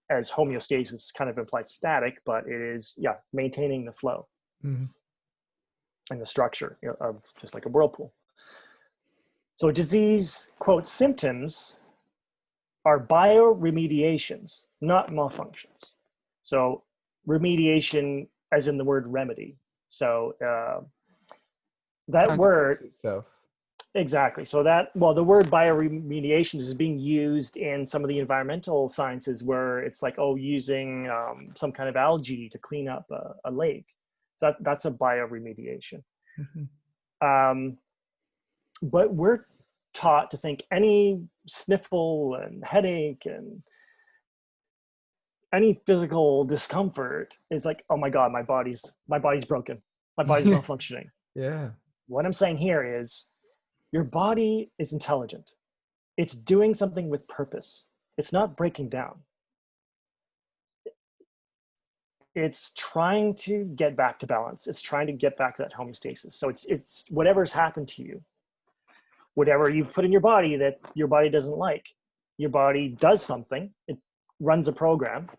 as homeostasis kind of implies static, but it is, maintaining the flow and the structure of just like a whirlpool. So disease, quote, symptoms are bioremediations, not malfunctions. So remediation as in the word remedy. So that word, Exactly. So the word bioremediation is being used in some of the environmental sciences where it's like, oh, using some kind of algae to clean up a lake. So that's a bioremediation. But we're taught to think any sniffle and headache and any physical discomfort is like, oh my God, my body's broken. My body's malfunctioning. Yeah. What I'm saying here is your body is intelligent. It's doing something with purpose. It's not breaking down. It's trying to get back to balance. It's trying to get back to that homeostasis. So it's whatever's happened to you, whatever you've put in your body that your body doesn't like, your body does something. It runs a program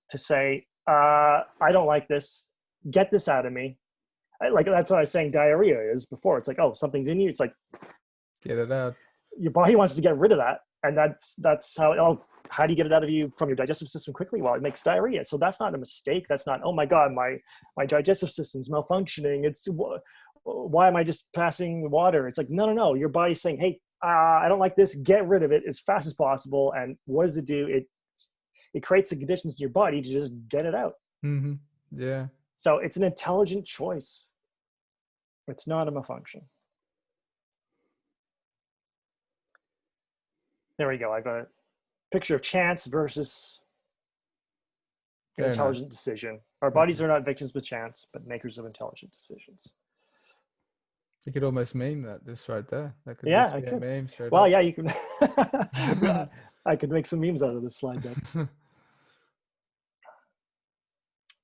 to say, I don't like this. Get this out of me. Like, that's what I was saying diarrhea is before. It's like, oh, something's in you. It's like, get it out. Your body wants to get rid of that. And that's how do you get it out of you from your digestive system quickly? Well, it makes diarrhea. So that's not a mistake. That's not, oh my God, my digestive system's malfunctioning. It's, why am I just passing water? It's like, no. Your body's saying, hey, I don't like this. Get rid of it as fast as possible. And what does it do? It creates the conditions in your body to just get it out. Mm-hmm. Yeah. So it's an intelligent choice. It's not a malfunction. There we go. I got a picture of chance versus an intelligent decision. Our bodies are not victims of chance, but makers of intelligent decisions. You could almost meme that just right there. That could I be could. a meme straight well, up. yeah, you can. I could make some memes out of this slide deck.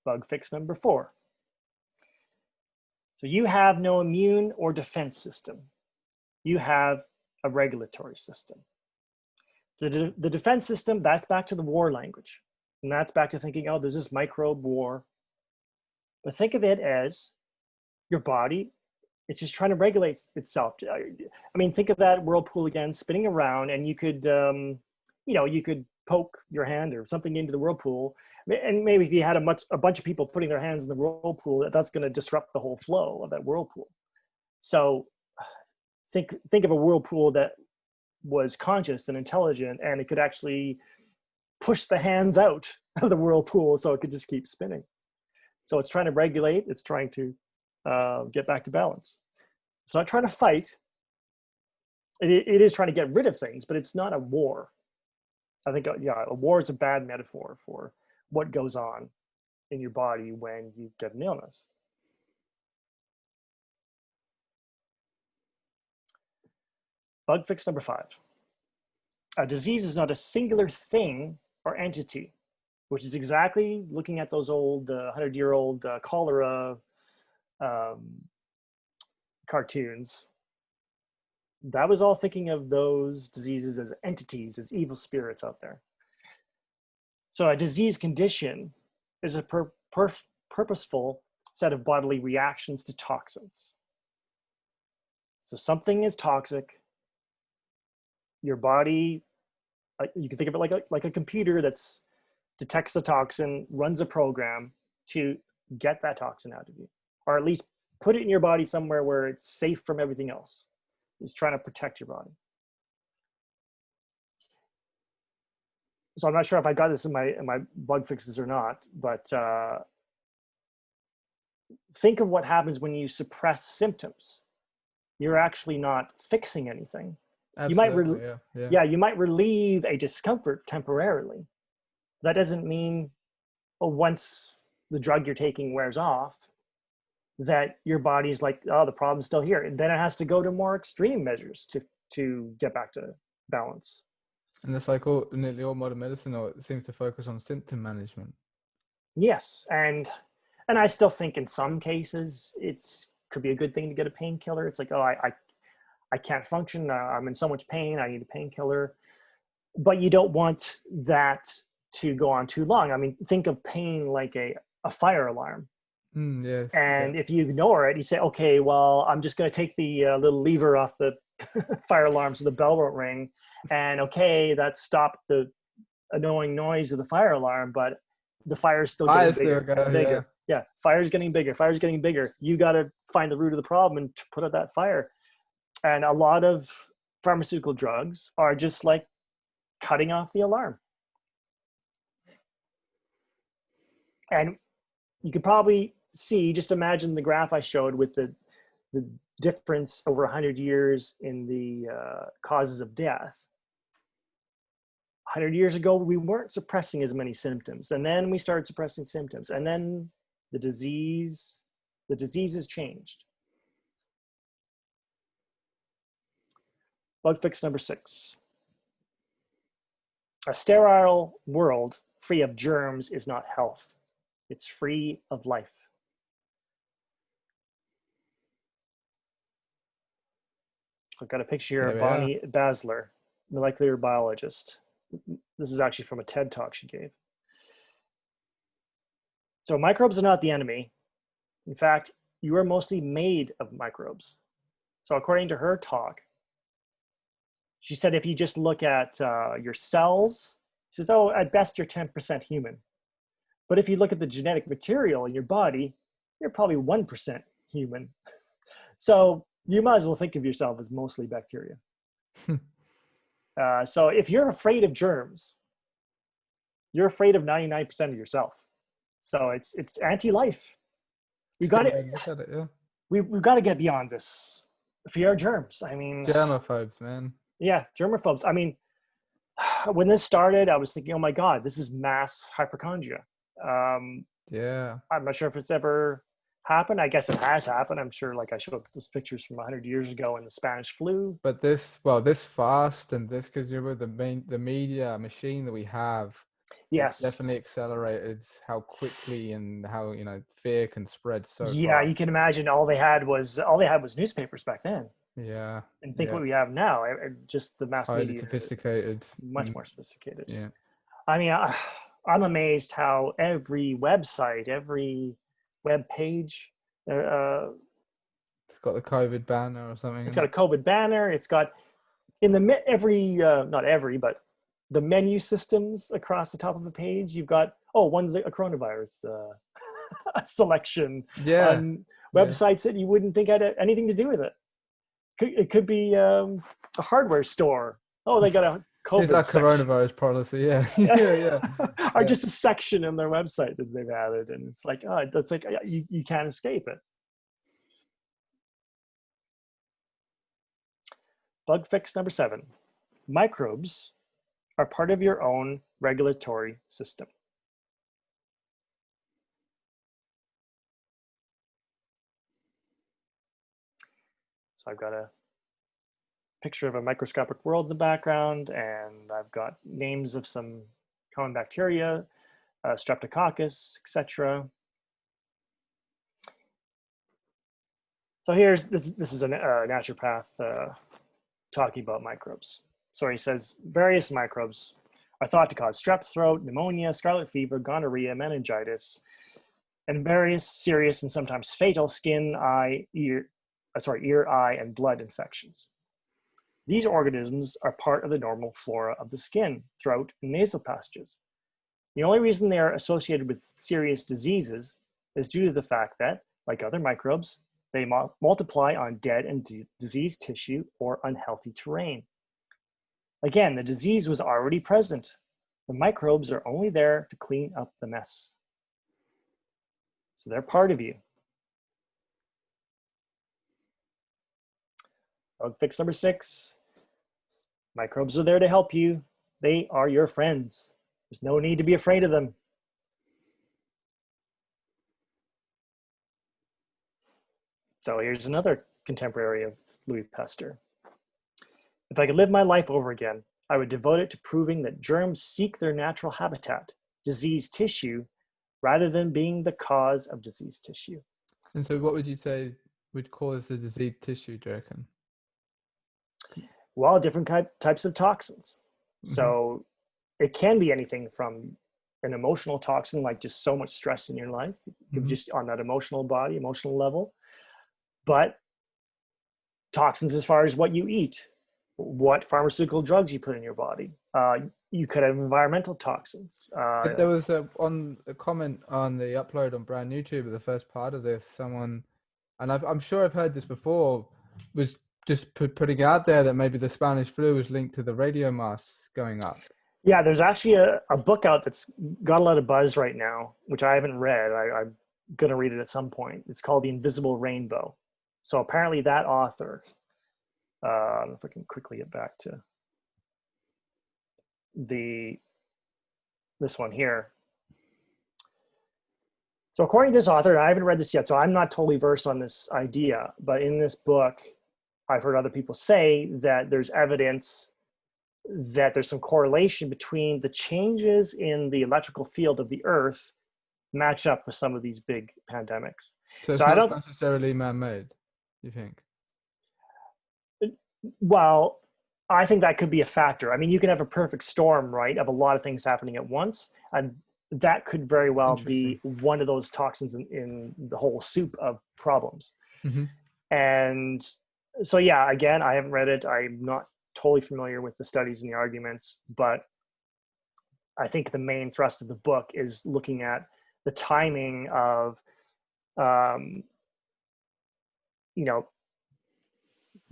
Bug fix number 4. So you have no immune or defense system. You have a regulatory system. So the defense system, that's back to the war language. And that's back to thinking, oh, there's this microbe war. But think of it as your body, it's just trying to regulate itself. I mean, think of that whirlpool again, spinning around, and you could, you could poke your hand or something into the whirlpool. And maybe if you had a bunch of people putting their hands in the whirlpool, that's going to disrupt the whole flow of that whirlpool. So think of a whirlpool that was conscious and intelligent, and it could actually push the hands out of the whirlpool so it could just keep spinning. So it's trying to regulate, it's trying to get back to balance. It's not trying to fight. It is trying to get rid of things, but it's not a war. I think, a war is a bad metaphor for what goes on in your body when you get an illness. Bug fix number 5. A disease is not a singular thing or entity, which is exactly looking at those old 100-year-old cholera cartoons. That was all thinking of those diseases as entities, as evil spirits out there. So a disease condition is a purposeful set of bodily reactions to toxins. So something is toxic. Your body, you can think of it like a computer that's detects the toxin, runs a program to get that toxin out of you, or at least put it in your body somewhere where it's safe from everything else. It's trying to protect your body. So I'm not sure if I got this in my bug fixes or not, but think of what happens when you suppress symptoms. You're actually not fixing anything. Absolutely, you might relieve a discomfort temporarily. That doesn't mean once the drug you're taking wears off that your body's like, oh, the problem's still here. And then it has to go to more extreme measures to get back to balance. And it's like nearly all modern medicine seems to focus on symptom management. Yes, and I still think in some cases could be a good thing to get a painkiller. It's like, oh, I can't function. I'm in so much pain. I need a painkiller. But you don't want that to go on too long. I mean, think of pain like a fire alarm. Yes, and if you ignore it, you say, okay, well, I'm just going to take the little lever off the fire alarm so the bell won't ring. And okay, that stopped the annoying noise of the fire alarm, but the fire's still getting bigger. Yeah, fire's getting bigger. You got to find the root of the problem and put out that fire. And a lot of pharmaceutical drugs are just like cutting off the alarm. And you could probably see, just imagine the graph I showed with the difference over 100 years in the causes of death. 100 years ago, we weren't suppressing as many symptoms. And then we started suppressing symptoms. And then the diseases changed. Bug fix number 6. A sterile world free of germs is not health. It's free of life. I've got a picture here of Bonnie Basler, molecular biologist. This is actually from a TED talk she gave. So microbes are not the enemy. In fact, you are mostly made of microbes. So according to her talk, she said if you just look at your cells, she says, oh, at best you're 10% human. But if you look at the genetic material in your body, you're probably 1% human. So you might as well think of yourself as mostly bacteria. So if you're afraid of germs, you're afraid of 99% of yourself. So it's anti-life. We've got to we've got to get beyond this fear of germs. I mean, germaphobes, man. Yeah, germaphobes. I mean, when this started, I was thinking, oh my God, this is mass hypochondria. Yeah. I'm not sure if it's ever happened. I guess it has happened. I'm sure, like I showed those pictures from 100 years ago in the Spanish flu. But this fast and this, because you know the media machine that we have, yes, definitely accelerated how quickly and how fear can spread so fast. You can imagine all they had was newspapers back then. Yeah. And think what we have now. Just the mass highly media, sophisticated, much more sophisticated. Yeah. I mean, I'm amazed how every website, every web page, it's got the COVID banner or something. It's got a COVID banner. It's got in the not every, but the menu systems across the top of the page. You've got one's a coronavirus selection on websites that you wouldn't think had anything to do with it. It could be a hardware store. Oh, they got a COVID It's that section. coronavirus policy, yeah. Or just a section on their website that they've added, and it's like, that's like you can't escape it. Bug fix number 7. Microbes are part of your own regulatory system. So I've got a picture of a microscopic world in the background, and I've got names of some common bacteria, streptococcus, etc. So here's this is a naturopath talking about microbes. So he says various microbes are thought to cause strep throat, pneumonia, scarlet fever, gonorrhea, meningitis, and various serious and sometimes fatal skin, ear, eye, and blood infections. These organisms are part of the normal flora of the skin, throat, and nasal passages. The only reason they are associated with serious diseases is due to the fact that, like other microbes, they multiply on dead and diseased tissue or unhealthy terrain. Again, the disease was already present. The microbes are only there to clean up the mess. So they're part of you. Bug fix number 6. Microbes are there to help you. They are your friends. There's no need to be afraid of them. So here's another contemporary of Louis Pasteur. If I could live my life over again, I would devote it to proving that germs seek their natural habitat, diseased tissue, rather than being the cause of diseased tissue. And so what would you say would cause the diseased tissue, do you reckon? Well, different types of toxins. Mm-hmm. So it can be anything from an emotional toxin, like just so much stress in your life, mm-hmm. just on that emotional level. But toxins as far as what you eat, what pharmaceutical drugs you put in your body. You could have environmental toxins. There was a comment on the upload on Brand YouTube of the first part of this, someone, and I'm sure I've heard this before, was just putting out there that maybe the Spanish flu was linked to the radio mass going up. Yeah, there's actually a book out that's got a lot of buzz right now, which I haven't read. I'm going to read it at some point. It's called The Invisible Rainbow. So apparently that author, I don't know if I can quickly get back to this one here. So according to this author, I haven't read this yet, so I'm not totally versed on this idea, but in this book, I've heard other people say that there's evidence that there's some correlation between the changes in the electrical field of the Earth match up with some of these big pandemics. So it's I not don't necessarily man-made, you think? Well, I think that could be a factor. I mean, you can have a perfect storm, right, of a lot of things happening at once, and that could very well be one of those toxins in the whole soup of problems. Mm-hmm. And so, yeah, again, I haven't read it. I'm not totally familiar with the studies and the arguments, but I think the main thrust of the book is looking at the timing of,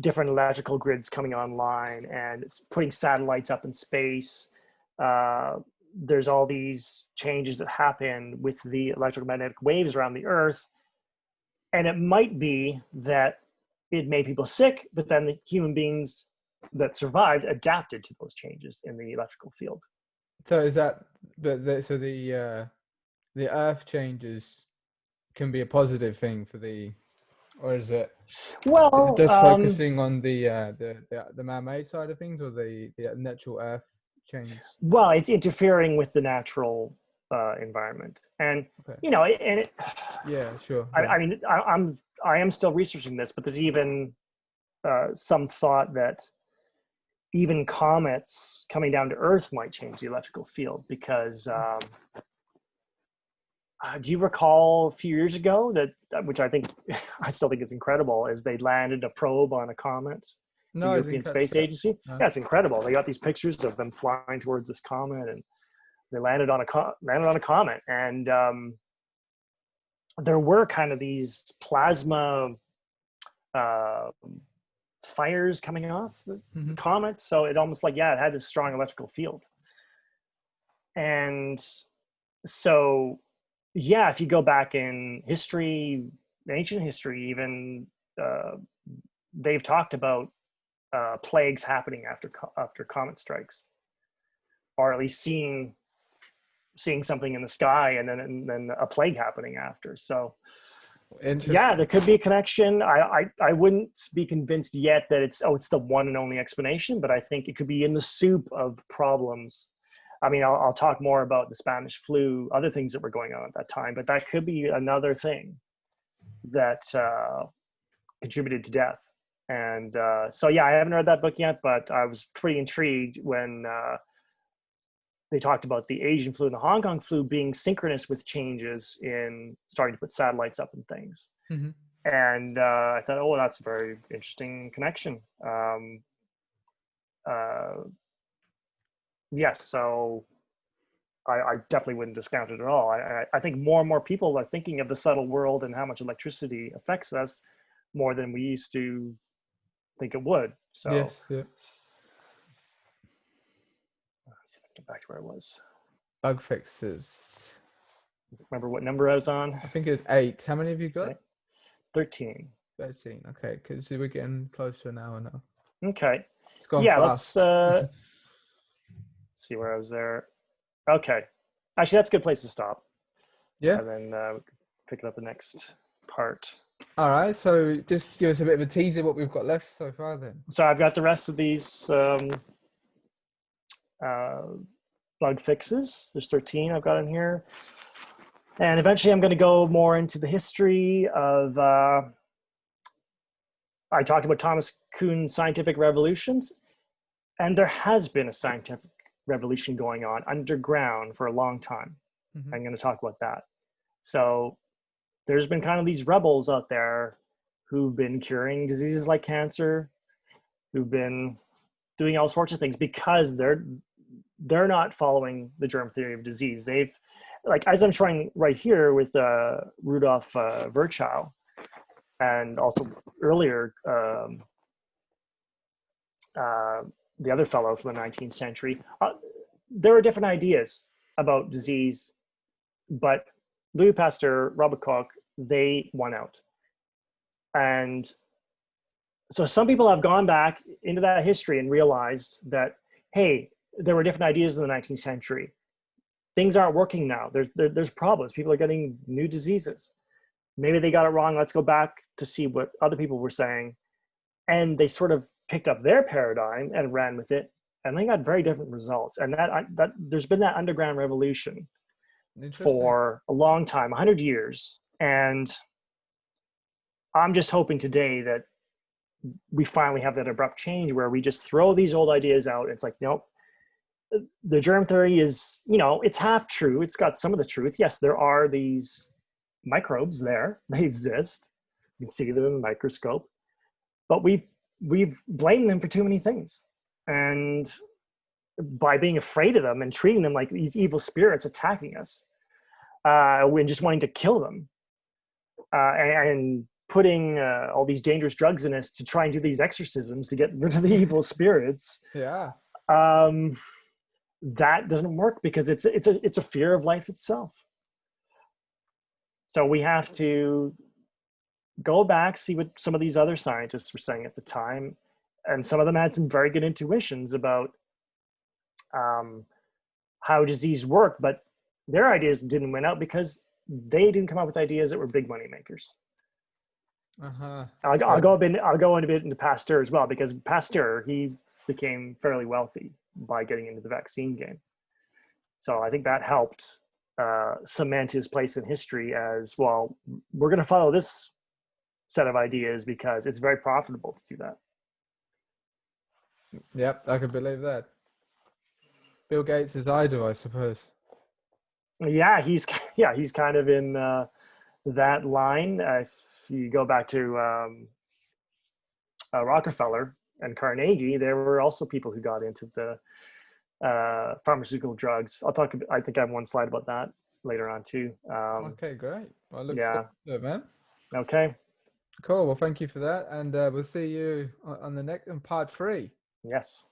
different electrical grids coming online and it's putting satellites up in space. There's all these changes that happen with the electromagnetic waves around the Earth. And it might be that it made people sick, but then the human beings that survived adapted to those changes in the electrical field. So is that, so the Earth changes can be a positive thing for or is it? Well, just focusing on the man-made side of things, or the natural Earth change? Well, it's interfering with the natural environment, and yeah, sure. I mean, I am still researching this, but there's even some thought that even comets coming down to Earth might change the electrical field because. Do you recall a few years ago that, which I think, I still think is incredible, is they landed a probe on a comet, the European Space Agency? No. Yeah, it's incredible. They got these pictures of them flying towards this comet, and they landed on a comet. And there were kind of these plasma fires coming off the comet. So it almost like, it had this strong electrical field. And so, yeah, if you go back in history, ancient history, even they've talked about plagues happening after comet strikes, or at least seeing something in the sky and then a plague happening after. So, yeah, there could be a connection. I wouldn't be convinced yet that it's the one and only explanation, but I think it could be in the soup of problems. I mean, I'll talk more about the Spanish flu, other things that were going on at that time, but that could be another thing that contributed to death. And so, yeah, I haven't read that book yet, but I was pretty intrigued when they talked about the Asian flu and the Hong Kong flu being synchronous with changes in starting to put satellites up and things. Mm-hmm. And I thought, oh, that's a very interesting connection. Yes, so I definitely wouldn't discount it at all. I think more and more people are thinking of the subtle world and how much electricity affects us more than we used to think it would. So yes, yeah. Let's see if I can get back to where I was. Bug fixes. Remember what number I was on? I think it's 8. How many have you got? Okay. 13. 13. Okay, because we're getting close to an hour now. Okay. It's gone fast. Let's see where I was there. Okay. Actually, that's a good place to stop. Yeah. And then pick it up the next part. All right. So just give us a bit of a teaser what we've got left so far then. So I've got the rest of these bug fixes. There's 13 I've got in here. And eventually I'm going to go more into the history of, I talked about Thomas Kuhn's scientific revolutions, and there has been a scientific revolution going on underground for a long time. Mm-hmm. I'm going to talk about that. So there's been kind of these rebels out there who've been curing diseases like cancer, who've been doing all sorts of things because they're not following the germ theory of disease. They've, like, as I'm showing right here with Rudolf Virchow, and also earlier the other fellow from the 19th century. There were different ideas about disease, but Louis Pasteur, Robert Koch, they won out. And so some people have gone back into that history and realized that, hey, there were different ideas in the 19th century. Things aren't working now. There's problems. People are getting new diseases. Maybe they got it wrong. Let's go back to see what other people were saying. And they sort of picked up their paradigm and ran with it. And they got very different results. And that there's been that underground revolution for a long time, 100 years. And I'm just hoping today that we finally have that abrupt change where we just throw these old ideas out. It's like, nope, the germ theory is, it's half true. It's got some of the truth. Yes, there are these microbes there. They exist. You can see them in the microscope. But we've blamed them for too many things. And by being afraid of them and treating them like these evil spirits attacking us, and just wanting to kill them, and putting all these dangerous drugs in us to try and do these exorcisms to get rid of the evil spirits. Yeah. That doesn't work because it's a fear of life itself. So we have to go back, see what some of these other scientists were saying at the time. And some of them had some very good intuitions about how disease worked, but their ideas didn't win out because they didn't come up with ideas that were big money makers. I'll go in a bit into Pasteur as well, because Pasteur, he became fairly wealthy by getting into the vaccine game. So I think that helped cement his place in history as, well, we're going to follow this set of ideas because it's very profitable to do that. Yep, I can believe that. Bill Gates is idol, I suppose. Yeah, he's kind of in that line. If you go back to Rockefeller and Carnegie, there were also people who got into the pharmaceutical drugs. I think I have one slide about that later on too. Okay, great. Well, look forward to it, man. Okay. Cool. Well, thank you for that, and we'll see you on the next part 3. Yes.